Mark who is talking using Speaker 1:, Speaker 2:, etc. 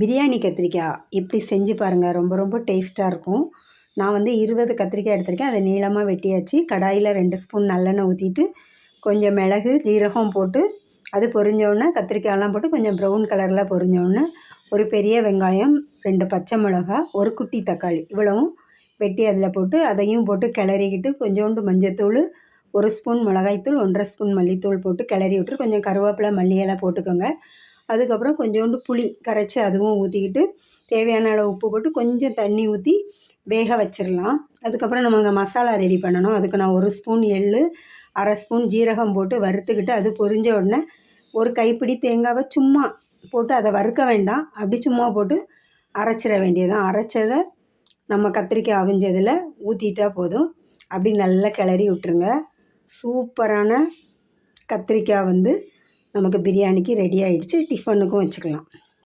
Speaker 1: பிரியாணி கத்திரிக்காய் எப்படி செஞ்சு பாருங்கள். ரொம்ப ரொம்ப டேஸ்ட்டாக இருக்கும். நான் வந்து 20 கத்திரிக்காய் எடுத்திருக்கேன். அதை நீளமாக வெட்டியாச்சு. கடாயில் 2 ஸ்பூன் நல்லெண்ணெய் ஊற்றிட்டு கொஞ்சம் மிளகு ஜீரகம் போட்டு அது பொரிஞ்சோடனே கத்திரிக்காயெல்லாம் போட்டு கொஞ்சம் ப்ரௌன் கலரில் பொரிஞ்சோடனே ஒரு பெரிய வெங்காயம், 2 பச்சை மிளகா, ஒரு குட்டி தக்காளி இவ்வளவும் வெட்டி அதில் போட்டு அதையும் போட்டு கிளறிக்கிட்டு கொஞ்சோண்டு மஞ்சத்தூள், 1 ஸ்பூன் மிளகாய்த்தூள், 1.5 ஸ்பூன் மல்லித்தூள் போட்டு கிளறி விட்டு கொஞ்சம் கருவேப்பிலை மல்லியெல்லாம் போட்டுக்கோங்க. அதுக்கப்புறம் கொஞ்சோண்டு புளி கரைச்சி அதுவும் ஊற்றிக்கிட்டு தேவையான அளவு உப்பு போட்டு கொஞ்சம் தண்ணி ஊற்றி வேக வச்சிடலாம். அதுக்கப்புறம் நம்ம அங்கே மசாலா ரெடி பண்ணணும். அதுக்கு நான் 1 ஸ்பூன் எள், 1/2 ஸ்பூன் ஜீரகம் போட்டு வறுத்துக்கிட்டு அது பொரிஞ்ச உடனே ஒரு கைப்பிடி தேங்காவை சும்மா போட்டு அதை வறுக்க வேண்டாம், அப்படி சும்மா போட்டு அரைச்சிட வேண்டியதான். அரைச்சதை நம்ம கத்திரிக்காய் அவிஞ்சதில் ஊற்றிட்டா போதும். அப்படி நல்லா கிளறி விட்டுருங்க. சூப்பரான கத்திரிக்காய் வந்து நமக்கு பிரியாணிக்கு ரெடி ஆகிடுச்சு. டிஃபனுக்கும் வச்சுக்கலாம்.